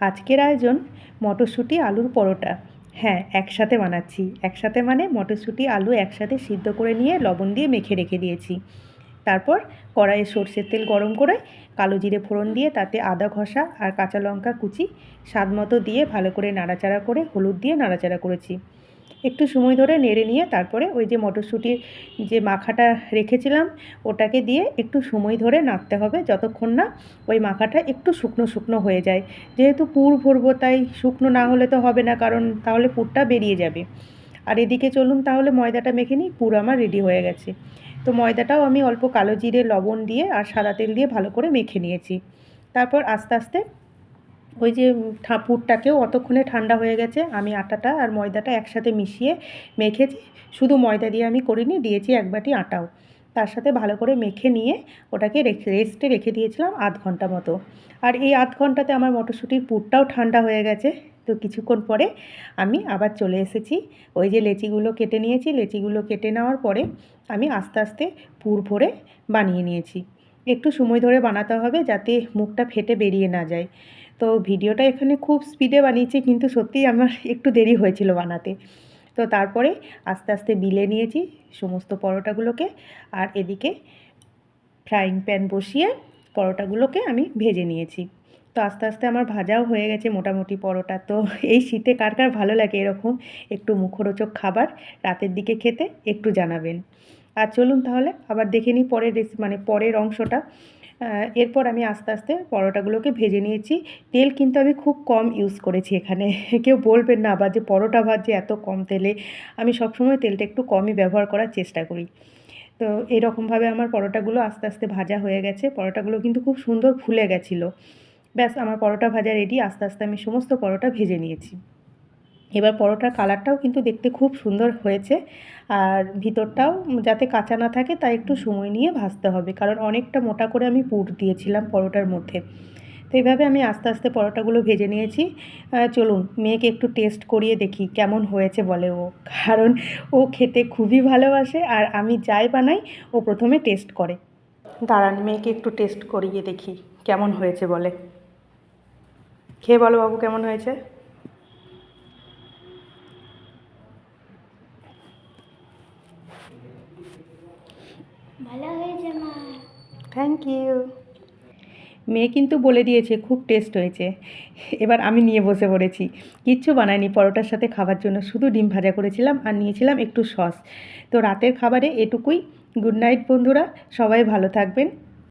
আজকের আয়োজন মটরশুঁটি আলুর পরোটা। হ্যাঁ, একসাথে বানাচ্ছি। একসাথে মানে মটরশুঁটি আলু একসাথে সিদ্ধ করে নিয়ে লবণ দিয়ে মেখে রেখে দিয়েছি। তারপর কড়াইয়ে সরষের তেল গরম করে কালো জিরে ফোড়ন দিয়ে তাতে আদা ঘষা আর কাঁচা লঙ্কা কুচি স্বাদ মতো দিয়ে ভালো করে নাড়াচাড়া করে হলুদ দিয়ে নাড়াচাড়া করেছি। একটু সময় ধরে নেড়ে নিয়ে তারপরে ওই যে মটরশুঁটির যে মাখাটা রেখেছিলাম ওটাকে দিয়ে একটু সময় ধরে নাড়তে হবে যতক্ষণ না ওই মাখাটা একটু শুকনো শুকনো হয়ে যায়। যেহেতু পুর ভরবো তাই শুকনো না হলে তো হবে না, কারণ তাহলে পুরটা বেরিয়ে যাবে। আর এদিকে চলুন তাহলে ময়দাটা মেখে নিই। পুর আমার রেডি হয়ে গেছে। তো ময়দাটাও আমি অল্প কালো জিরে লবণ দিয়ে আর সাদা তেল দিয়ে ভালো করে মেখে নিয়েছি। তারপর আস্তে আস্তে ওই যে পুরটাকেও অতক্ষণে ঠান্ডা হয়ে গেছে, আমি আটাটা আর ময়দাটা একসাথে মিশিয়ে মেখেছি। শুধু ময়দা দিয়ে আমি করিনি, দিয়েছি এক বাটি আটাও। তার সাথে ভালো করে মেখে নিয়ে ওটাকে রেস্টে রেখে দিয়েছিলাম আধ ঘন্টা মতো। আর এই আধ ঘন্টাতে আমার মটরশুঁটির পুরটাও ঠান্ডা হয়ে গেছে। তো কিছুক্ষণ পরে আমি আবার চলে এসেছি। ওই যে লেচিগুলো কেটে নিয়েছি, লেচিগুলো কেটে নেওয়ার পরে আমি আস্তে আস্তে পুর ভরে বানিয়ে নিয়েছি। একটু সময় ধরে বানাতে হবে যাতে মুখটা ফেটে বেরিয়ে না যায়। তো ভিডিওটা এখানে খুব স্পিডে বানিয়েছি, কিন্তু সত্যিই আমার একটু দেরি হয়েছিল বানাতে। তো তারপরে আস্তে আস্তে বিলে নিয়েছি সমস্ত পরোটাগুলোকে। আর এদিকে ফ্রাইং প্যান বসিয়ে পরোটাগুলোকে আমি ভেজে নিয়েছি। তো আস্তে আস্তে আমার ভাজাও হয়ে গেছে মোটামুটি পরোটা। তো এই শীতে কার কার ভালো লাগে এরকম একটু মুখরোচক খাবার রাতের দিকে খেতে, একটু জানাবেন। আর চলুন তাহলে আবার দেখে নিই পরের মানে পরের অংশটা। এরপর আমি আস্তে আস্তে পরোটাগুলোকে ভেজে নিয়েছি। তেল কিন্তু আমি খুব কম ইউজ করেছি এখানে। কেউ বলবেন না আবার যে পরোটা ভাজছে এত কম তেলে। আমি সবসময় তেলটা একটু কমই ব্যবহার করার চেষ্টা করি। তো এরকমভাবে আমার পরোটাগুলো আস্তে আস্তে ভাজা হয়ে গেছে। পরোটাগুলো কিন্তু খুব সুন্দর ফুলে গেছিলো। ব্যাস আমার পরোটা ভাজা রেডি। আস্তে আস্তে আমি সমস্ত পরোটা ভেজে নিয়েছি। এবার পরোটার কালারটাও কিন্তু দেখতে খুব সুন্দর হয়েছে। আর ভিতরটাও যাতে কাঁচা না থাকে তাই একটু সময় নিয়ে ভাজতে হবে, কারণ অনেকটা মোটা করে আমি পুর দিয়েছিলাম পরোটার মধ্যে। তো এইভাবে আমি আস্তে আস্তে পরোটাগুলো ভেজে নিয়েছি। চলুন মেয়েকে একটু টেস্ট করিয়ে দেখি কেমন হয়েছে বলে ও। কারণ ও খেতে খুবই ভালোবাসে, আর আমি যাই বানাই ও প্রথমে টেস্ট করে। দাঁড়ান মেয়েকে একটু টেস্ট করিয়ে দেখি কেমন হয়েছে বলে। খেয়ে বলো বাবু কেমন হয়েছে। ভালো হয়েছে মা। Thank you. মেয়ে কিন্তু বলে দিয়েছে খুব টেস্ট হয়েছে। এবার আমি নিয়ে বসে পড়েছি। কিচ্ছু বানাইনি পরোটার সাথে খাবার জন্য, শুধু ডিম ভাজা করেছিলাম আর নিয়েছিলাম একটু সস। তো রাতের খাবারে এটুকুই। গুড নাইট বন্ধুরা, সবাই ভালো থাকবেন।